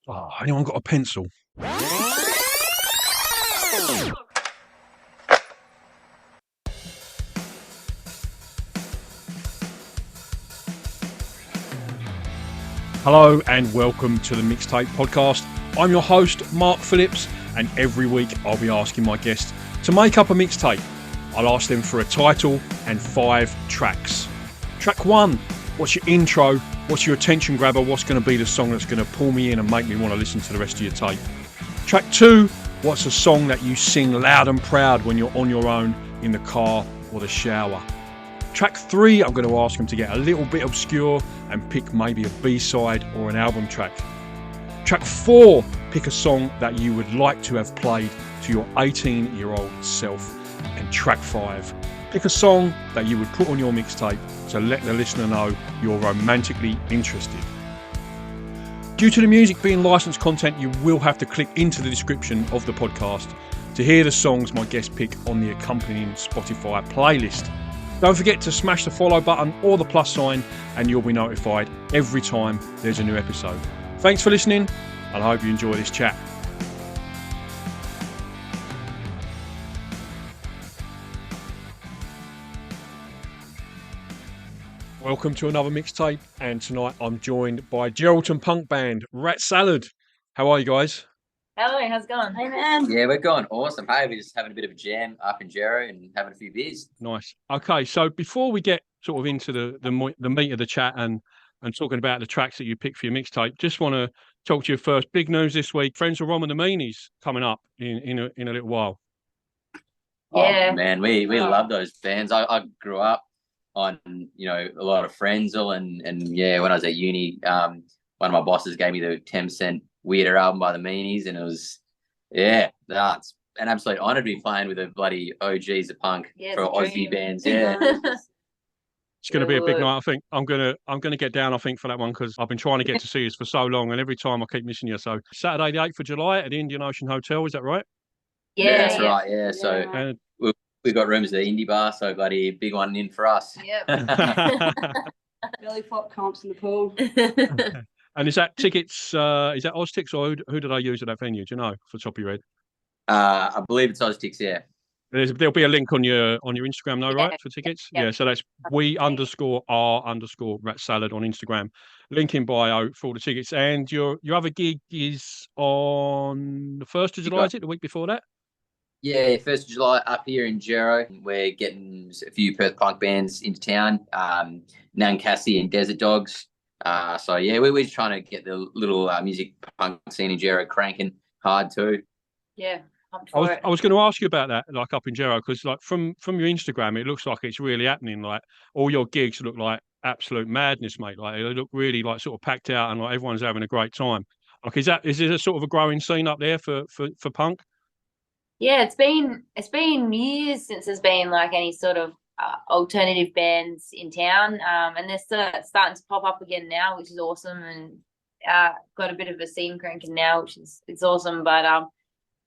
Oh, anyone got a pencil? Hello and welcome to the Mixtape podcast. I'm your host, Mark Phillips, and every week I'll be asking my guests to make up a mixtape. I'll ask them for a title and 5 tracks. Track 1, what's your intro? What's your attention grabber? What's going to be the song that's going to pull me in and make me want to listen to the rest of your tape? Track 2, what's a song that you sing loud and proud when you're on your own in the car or the shower? Track 3, I'm going to ask them to get a little bit obscure and pick maybe a B-side or an album track. Track 4, pick a song that you would like to have played to your 18-year-old self. And track 5, pick a song that you would put on your mixtape to let the listener know you're romantically interested. Due to the music being licensed content, you will have to click into the description of the podcast to hear the songs my guests pick on the accompanying Spotify playlist. Don't forget to smash the follow button or the plus sign and you'll be notified every time there's a new episode. Thanks for listening and I hope you enjoy this chat. Welcome to another mixtape, and tonight I'm joined by Geraldton punk band Ratsalad. How are you guys? Hello, how's it going? Hey man. Yeah, we're going awesome. Hey, we're just having a bit of a jam up in Gero and having a few beers. Nice. Okay, so before we get sort of into the meat of the chat and talking about the tracks that you picked for your mixtape, just want to talk to you first. Big news this week: Frenzal Rhomb and the Meanies coming up in a little while. Yeah, oh, man, we love those bands. I grew up on a lot of Frenzal and yeah, when I was at uni, one of my bosses gave me the 10% Weirder album by the Meanies, and it was that's an absolute honour to be playing with the bloody OGs of punk for Aussie bands. Yeah. It's going to be a big night. I think I'm gonna get down. I think for that one because I've been trying to get to see you for so long, and every time I keep missing you. So Saturday the 8th of July at the Indian Ocean Hotel. Is that right? Yeah, that's right. Yeah, so we've got rooms at the indie bar, so bloody big one in for us. Yep. Belly flop comps in the pool. And is that tickets? Is that Oztix or who did I use at that venue? Do you know, off the top of your head? I believe it's Oztix. Yeah. There'll be a link on your Instagram, though, right, for tickets? Yeah. So that's we_r_Ratsalad on Instagram. Link in bio for all the tickets. And your other gig is on the 1st of July. Is it the week before that? Yeah, 1st of July up here in Gero. We're getting a few Perth punk bands into town, Nankassi and Desert Dogs. So yeah, we're just trying to get the little music punk scene in Gero cranking hard too. Yeah, I was going to ask you about that, like up in Gero, because like from your Instagram, it looks like it's really happening. Like all your gigs look like absolute madness, mate. Like they look really like sort of packed out, and like everyone's having a great time. Like is there a sort of a growing scene up there for punk? Yeah, it's been years since there's been like any sort of alternative bands in town, and they're starting to pop up again now, which is awesome, and got a bit of a scene cranking now, which is it's awesome. But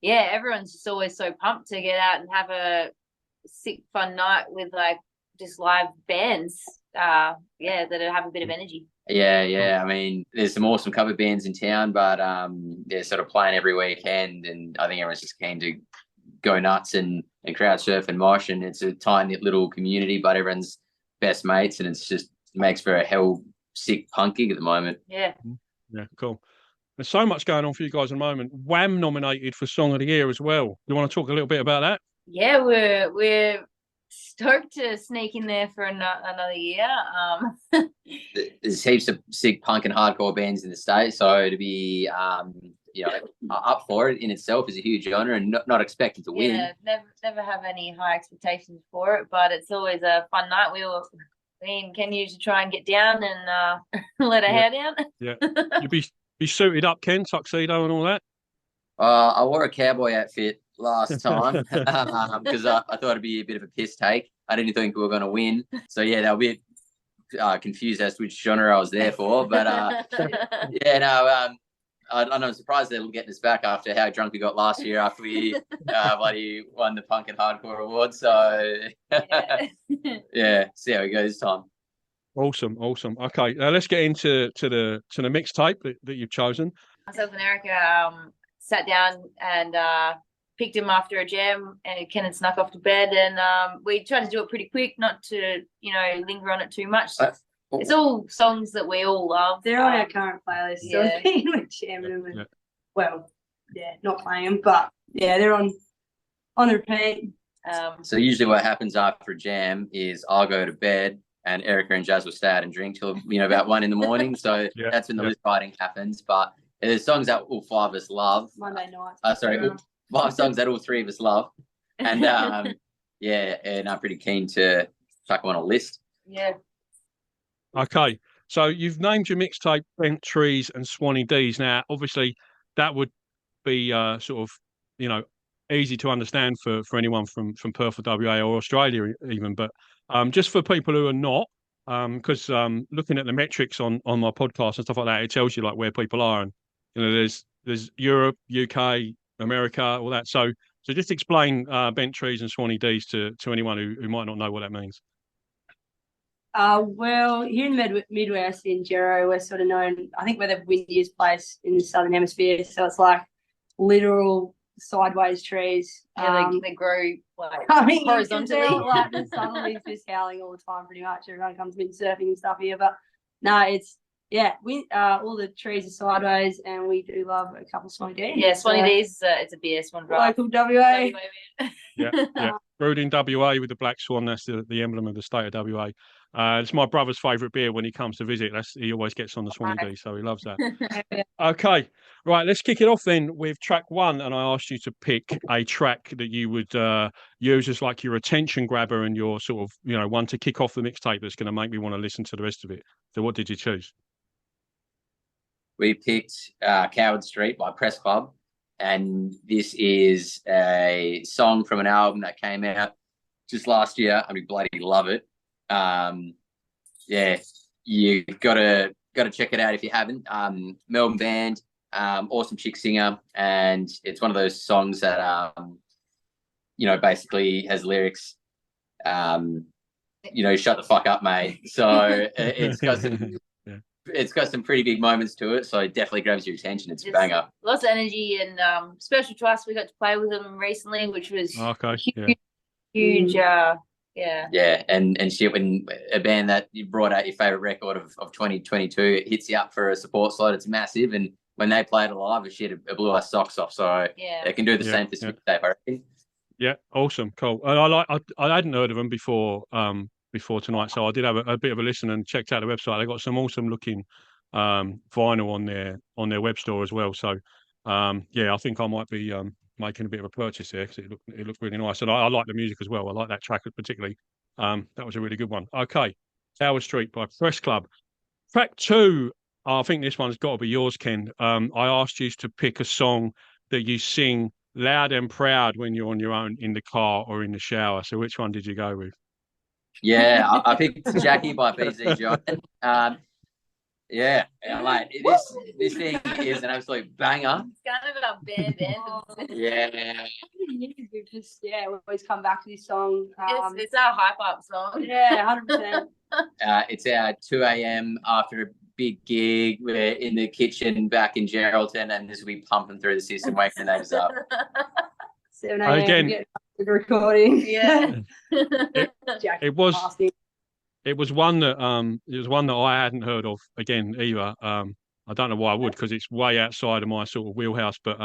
yeah, everyone's just always so pumped to get out and have a sick fun night with like just live bands. That have a bit of energy. Yeah. I mean, there's some awesome cover bands in town, but they're sort of playing every weekend, and I think everyone's just keen to go nuts and crowd surf and mosh, and it's a tight-knit little community, but everyone's best mates, and it makes for a hell sick punk gig at the moment. Yeah, cool. There's so much going on for you guys at the moment. WAM nominated for Song of the Year as well. You want to talk a little bit about that? Yeah, we're stoked to sneak in there for another year. There's heaps of sick punk and hardcore bands in the state, so to be up for it in itself is a huge honour, and not expected to win. Yeah, never have any high expectations for it, but it's always a fun night. Me and Ken used to try and get down and let our hair down. Yeah, you'd be suited up, Ken, tuxedo and all that. I wore a cowboy outfit last time because I thought it'd be a bit of a piss take. I didn't think we were going to win, so yeah, they'll be confused as to which genre I was there for. But I'm surprised they're getting us back after how drunk we got last year after we bloody won the Punk and Hardcore Award. So yeah, see how we go this time. Awesome. Okay, let's get into the mixtape that you've chosen. myself and Erica sat down and picked him after a jam, and Ken had snuck off to bed, and we tried to do it pretty quick, not to linger on it too much. It's all songs that we all love. They're on our current playlist. So Yeah. we're jamming them. And, well, yeah, not playing them, but yeah, they're on the repeat. So usually what happens after a jam is I'll go to bed and Erica and Jazz will stay out and drink till about 1 a.m. So that's when the list writing happens. But there's songs that all 5 of us love. Monday night. All 5 songs that all 3 of us love. And and I'm pretty keen to chuck them on a list. Yeah. Okay, so you've named your mixtape Bent Trees and Swanee D's. Now, obviously, that would be sort of, easy to understand for anyone from Perth or WA or Australia even. But just for people who are not, because looking at the metrics on my podcast and stuff like that, it tells you like where people are, and there's Europe, UK, America, all that. So just explain Bent Trees and Swanee D's to anyone who might not know what that means. Well, here in the Midwest in Gero, we're sort of known, I think we're the windiest place in the Southern Hemisphere. So it's like literal sideways trees. Yeah, they grow like horizontally. horizontally. The southerlies just howling all the time pretty much. Everyone comes in surfing and stuff here. But no, all the trees are sideways, and we do love a couple of Swanee D's. Yeah, Swanee D's, it's a BS one, right? Local WA. Yeah. Brewed in WA with the black swan. That's the emblem of the state of WA. It's my brother's favourite beer when he comes to visit. He always gets on the Swanee D, so he loves that. Okay, right, let's kick it off then with track 1. And I asked you to pick a track that you would use as like your attention grabber and your sort of, one to kick off the mixtape that's going to make me want to listen to the rest of it. So what did you choose? We picked Coward Street by Press Club. And this is a song from an album that came out just last year, and we bloody love it. You gotta check it out if you haven't. Melbourne band, awesome chick singer, and it's one of those songs that basically has lyrics. Shut the fuck up, mate. So it's got some pretty big moments to it, so it definitely grabs your attention. It's a banger. Lots of energy, and special to us, we got to play with them recently, which was huge. Yeah, and shit, when a band that you brought out your favourite record of 2022, it hits you up for a support slot, it's massive, and when they played it live, it blew our socks off, so they can do the same for this mixtape, I reckon. Yeah, awesome, cool. And I hadn't heard of them before tonight, so I did have a bit of a listen and checked out the website. They got some awesome looking vinyl on their web store as well. So I think I might be making a bit of a purchase there because it looked really nice, and I like the music as well. I like that track particularly. That was a really good one. Okay, Coward Street by Press Club. Track 2. I think this one's got to be yours, Ken. I asked you to pick a song that you sing loud and proud when you're on your own in the car or in the shower. So which one did you go with? Yeah, I picked Jackie by BZ John. Like this thing is an absolute banger. It's kind of a band. Yeah. We've just we always come back to this song. It's our hype up song. Yeah, 100%. It's our 2 a.m. after a big gig. We're in the kitchen back in Geraldton, and this will be pumping through the system, waking the names up. 7 a.m. Again, recording. Yeah. It was one that I hadn't heard of again either. I don't know why I would, because it's way outside of my sort of wheelhouse. But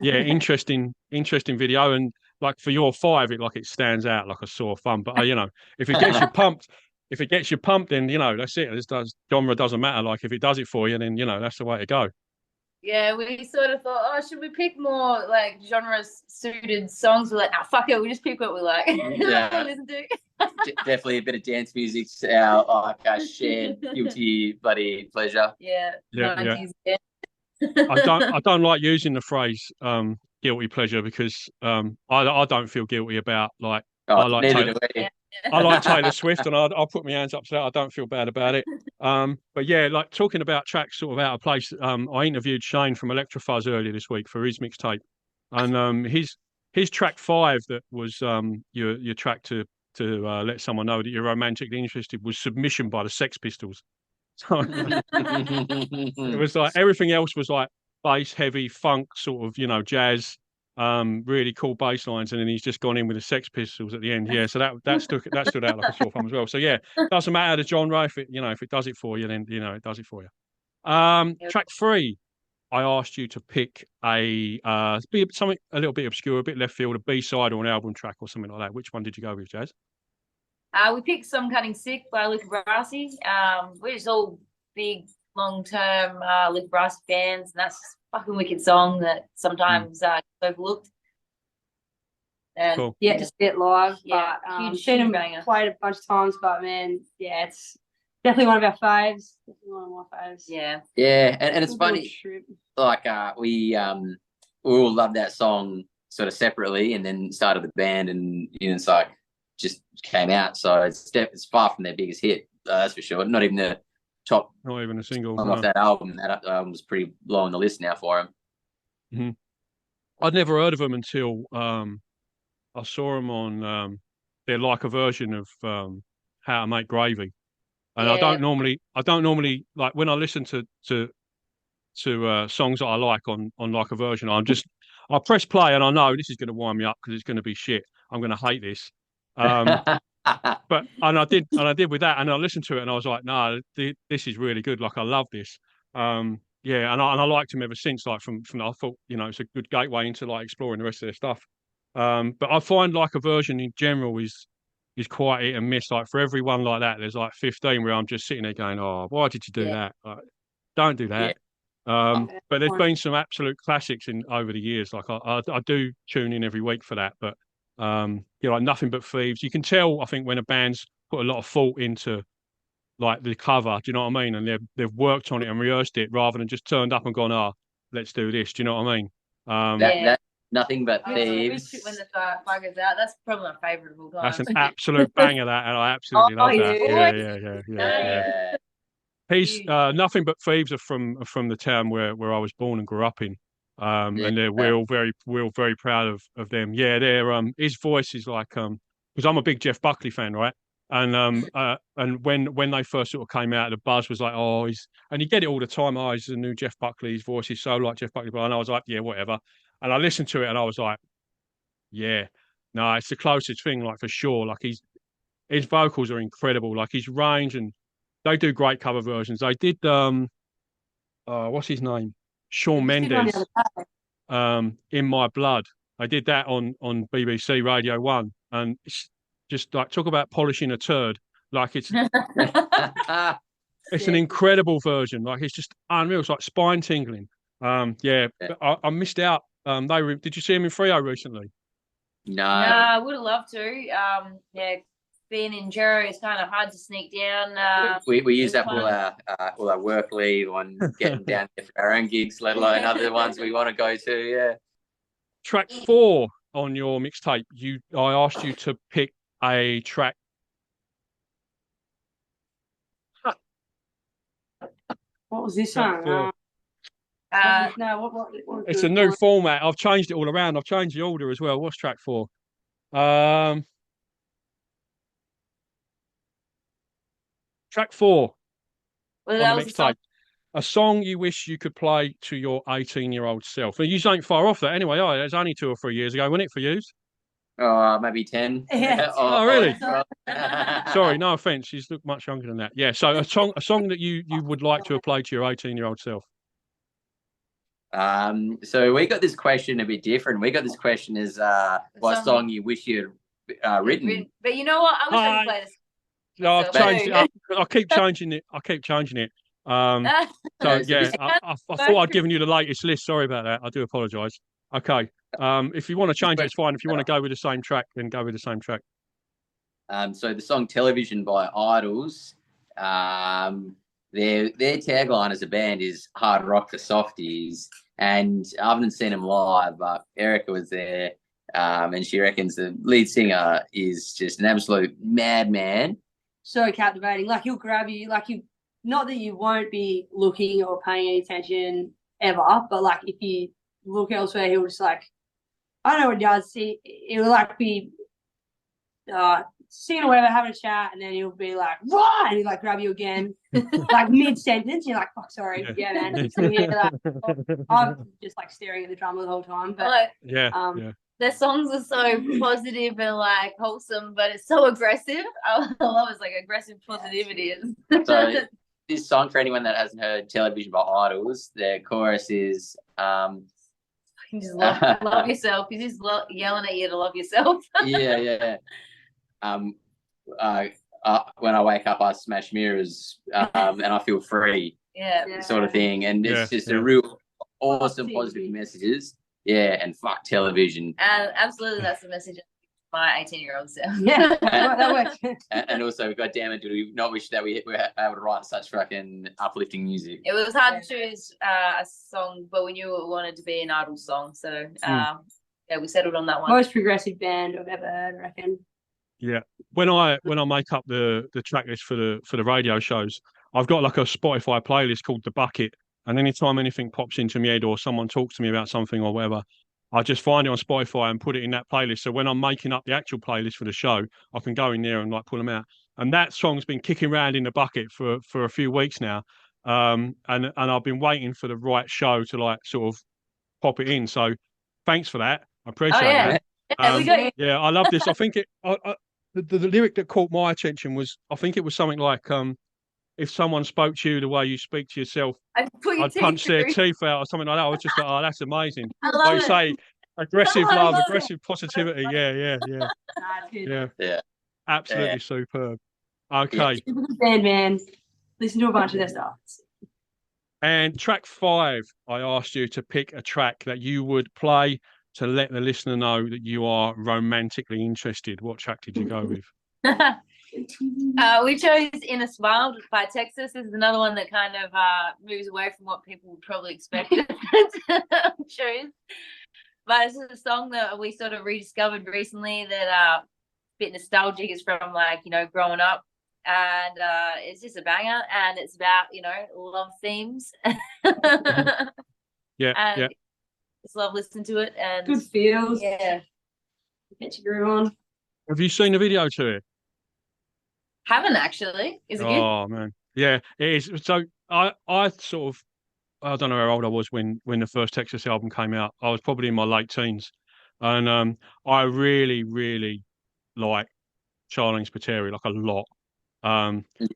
interesting video, and like for your 5, it stands out like a sore thumb. But if it gets you pumped, then that's it. Genre doesn't matter. Like if it does it for you, then that's the way to go. Yeah, we sort of thought, should we pick more like genre-suited songs? We're like, fuck it, we just pick what we like. Yeah. Listen to. Definitely a bit of dance music. Our shared guilty bloody pleasure. Yeah. I don't like using the phrase guilty pleasure because I don't feel guilty about like I like Taylor Swift, and I'll put my hands up to that. I don't feel bad about it. But yeah, like talking about tracks sort of out of place. I interviewed Shane from Electrofuzz earlier this week for his mixtape, and his track 5 that was your track to let someone know that you're romantically interested was Submission by the Sex Pistols. So it was like everything else was like bass heavy funk sort of, jazz, really cool bass lines, and then he's just gone in with the Sex Pistols at the end. Yeah, so that stood out like a sore thumb as well. So yeah, doesn't matter the genre, if it does it for you, then it does it for you. Track 3, I asked you to pick something a little bit obscure, a bit left field, a B-side or an album track or something like that. Which one did you go with, Jazz? We picked Some Cutting Sick by Luca Brasi. We're just all big, long-term Luca Brasi fans, and that's just a fucking wicked song that sometimes gets overlooked. And Cool. Yeah, just a bit live. Yeah, but, huge seen him banger. played a bunch of times, but man, yeah, it's definitely one of our faves. Definitely one of my faves. Yeah. Yeah, and it's Good little funny. trip. Like we all loved that song sort of separately, and then started the band, and it's like just came out. So it's far from their biggest hit, that's for sure. Not even the top. Not even a single. Off that album. That album was pretty low on the list now for him. Mm-hmm. I'd never heard of them until I saw them on they're like a version of How to Make Gravy, and Yeah. I don't normally like when I listen to songs that I like on like a version. I press play and I know this is going to wind me up because it's going to be shit. I'm going to hate this. But I did with that, and I listened to it and I was like, no, this is really good. Like I love this. Yeah, and I liked him ever since. Like from I thought it's a good gateway into like exploring the rest of their stuff. But I find like a version in general is quite hit and miss. Like for every one like that, there's like 15 where I'm just sitting there going, oh, why did you do that? Like, don't do that. Yeah. But there's been some absolute classics over the years. Like I do tune in every week for that. But like Nothing But Thieves, you can tell I think when a band's put a lot of thought into like the cover. Do you know what I mean? And they've worked on it and rehearsed it rather than just turned up and gone, let's do this. Do you know what I mean? That Nothing But Thieves. When the fire goes out, that's probably my favourite of all time. That's an absolute banger, that, and I absolutely love that. Yeah. He's Nothing But Thieves are from the town where I was born and grew up in. And we're all very proud of them. Yeah, they're his voice is like because I'm a big Jeff Buckley fan, right? And when they first sort of came out, the buzz was like, and you get it all the time. Oh, he's the new Jeff Buckley. His voice is so like Jeff Buckley, and I was like, yeah, whatever. And I listened to it and I was like, yeah, no, it's the closest thing, like for sure. Like his vocals are incredible. Like his range, and they do great cover versions. They did what's his name? Shawn Mendes. In My Blood. I did that on BBC Radio 1, and it's just like talk about polishing a turd. Like it's an incredible version. Like it's just unreal. It's like spine tingling. But I missed out. Did you see him in Frio recently? No, I would have loved to. Being in Jero is kind of hard to sneak down. we use up all our work leave on getting down there for our own gigs, let alone other ones we want to go to. Yeah. Track 4 on your mixtape, I asked you to pick a track. What was this one? No, what It's a new format. I've changed it all around. I've changed the order as well. What's track 4? Track 4 on the mixtape. A song you wish you could play to your 18-year-old self. And you ain't far off that anyway, are you? It was only 2 or 3 years ago, wasn't it, for you? Maybe 10. Yeah. Oh, really? Sorry, no offense. You look much younger than that. Yeah. So a song that you would like to have played to your 18-year-old self. So we got this question a bit different. We got this question as what song you wish you'd written. But you know what? I wish I could play this. No, I've changed it. I keep changing it. So yeah, I thought I'd given you the latest list. Sorry about that. I do apologise. Okay. If you want to change it, it's fine. If you want to go with the same track, then go with the same track. So the song "Television" by Idols. Their tagline as a band is "Hard Rock for Softies," and I haven't seen them live, but Erica was there, and she reckons the lead singer is just an absolute madman. So captivating. Like he'll grab you. Like you. Not that you won't be looking or paying any attention ever, but like if you look elsewhere, he'll just like, I don't know what he does. He'll like be sitting or whatever, having a chat, and then he'll be like, right, and he'll like grab you again, like mid sentence. You're like, fuck, sorry, yeah, man. So, yeah, like, I'm just like staring at the drummer the whole time, but Like, yeah. their songs are so positive and like wholesome, but it's so aggressive. I love it's like aggressive positivity. So this song, for anyone that hasn't heard Television by Idols, their chorus is You just love yourself. He's just yelling at you to love yourself. yeah. When I wake up, I smash mirrors, and I feel free, sort of thing. And it's just a real awesome, positive messages. Yeah, and fuck television. And absolutely, that's the message of my 18-year-old self. Yeah, that works. And also, God damn it, do we not wish that we were able to write such fucking uplifting music? It was hard to choose a song, but we knew it wanted to be an Idol song, so yeah, we settled on that one. Most progressive band I've ever heard, I reckon. Yeah. When I make up the track list for the radio shows, I've got like a Spotify playlist called The Bucket. And anytime anything pops into my head or someone talks to me about something or whatever, I just find it on Spotify and put it in that playlist. So when I'm making up the actual playlist for the show, I can go in there and like pull them out. And that song's been kicking around in the bucket for a few weeks now. And I've been waiting for the right show to like sort of pop it in. So thanks for that. I appreciate that. Yeah, I love this. I think the lyric that caught my attention was, I think it was something like, if someone spoke to you the way you speak to yourself, I'd punch their teeth out or something like that. I was just like, oh, that's amazing. Like you say, aggressive love, aggressive positivity. Yeah. Absolutely superb. Okay. Band, man. Listen to a bunch of their stuff. And track 5, I asked you to pick a track that you would play to let the listener know that you are romantically interested. What track did you go with? We chose In a Smile by Texas. This is another one that kind of moves away from what people would probably expect to choose. But it's a song that we sort of rediscovered recently that a bit nostalgic. Is from like, growing up. And it's just a banger, and it's about, love themes. Yeah. Just love listening to it. And good feels. Yeah. Get your groove on. Have you seen the video to it? Haven't actually. Is it good? Oh man, yeah, it is. So I sort of, I don't know how old I was when the first Texas album came out. I was probably in my late teens, and I really like Charlene Spiteri, like a lot.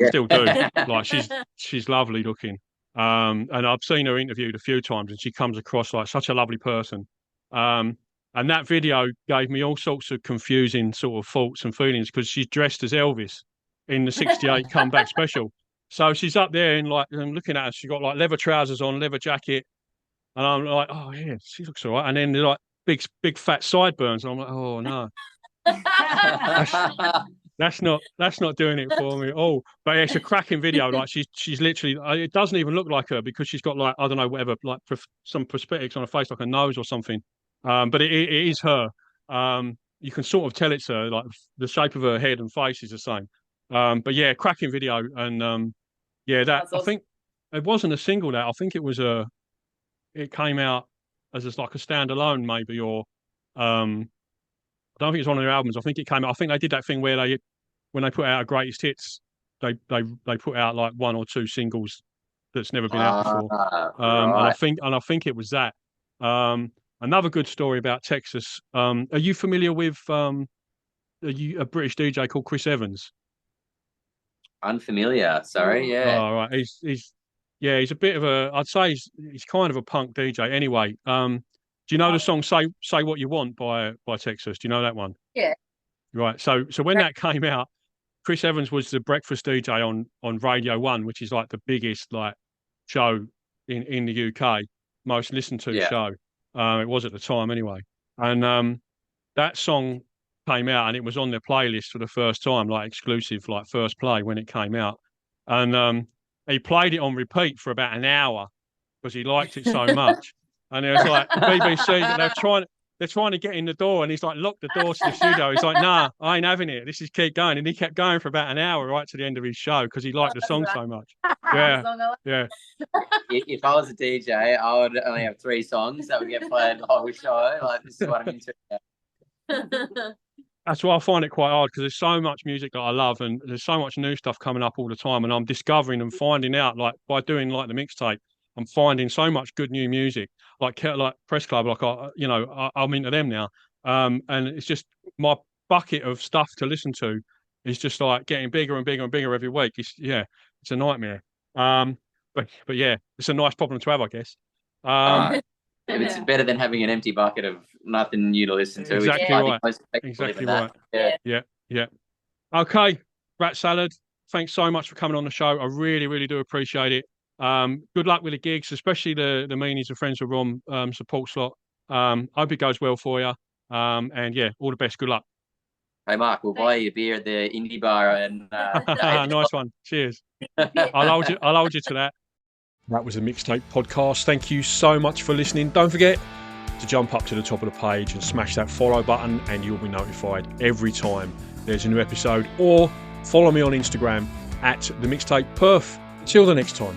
Still do. Like she's lovely looking. And I've seen her interviewed a few times, and she comes across like such a lovely person. And that video gave me all sorts of confusing sort of thoughts and feelings because she's dressed as Elvis in the '68 comeback special. So she's up there and like, I'm looking at her, she got like leather trousers on, leather jacket, and I'm like, oh yeah, she looks all right. And then they're like big fat sideburns, and I'm like, oh no. That's not doing it for me at all. But it's a cracking video. Like she's literally, it doesn't even look like her because she's got like, I don't know, whatever, like some prosthetics on her face, like a nose or something. But it is her. You can sort of tell it's her. Like the shape of her head and face is the same. But yeah, cracking video. And yeah, that awesome. I think it wasn't a single. That I think it was it came out as just like a standalone maybe, or I don't think it's one of their albums. I think it came out. I think they did that thing where when they put out a greatest hits, they put out like 1 or 2 singles that's never been out before. Right. And I think it was that. Another good story about Texas. Are you familiar with a British DJ called Chris Evans? Unfamiliar. Sorry. Yeah. Oh, right. He's a bit of a. I'd say he's kind of a punk DJ. Anyway. Do you know the song "Say What You Want" by Texas? Do you know that one? Yeah. Right. So when that came out, Chris Evans was the breakfast DJ on Radio 1, which is like the biggest like show in the UK, most listened to show. It was at the time anyway. And that song came out and it was on their playlist for the first time, like exclusive, like first play when it came out. And he played it on repeat for about an hour because he liked it so much. And it was like BBC, they're trying to get in the door, and he's like, lock the door to the studio. He's like, nah, I ain't having it. This is keep going. And he kept going for about an hour right to the end of his show because he liked the song so much. Yeah. If I was a DJ, I would only have 3 songs that would get played the whole show. Like, this is what I'm into. That's why I find it quite hard, because there's so much music that I love, and there's so much new stuff coming up all the time, and I'm discovering and finding out, like by doing like the mixtape, I'm finding so much good new music, like Press Club, like I'm into them now, and it's just my bucket of stuff to listen to is just like getting bigger and bigger and bigger every week. It's a nightmare. But yeah, it's a nice problem to have, I guess. It's better than having an empty bucket of nothing new to listen to. Exactly right. Exactly right. Yeah. Okay, Ratsalad, thanks so much for coming on the show. I really, really do appreciate it. Good luck with the gigs, especially the Meanies and Frenzal Rhomb support slot. Hope it goes well for you. And yeah, all the best. Good luck. Hey, Mark, we'll buy you a beer at the indie bar. And nice one. Cheers. I'll hold you to that. That was a Mixtape podcast. Thank you so much for listening. Don't forget to jump up to the top of the page and smash that follow button, and you'll be notified every time there's a new episode. Or follow me on Instagram at the Mixtape Perth. Till the next time.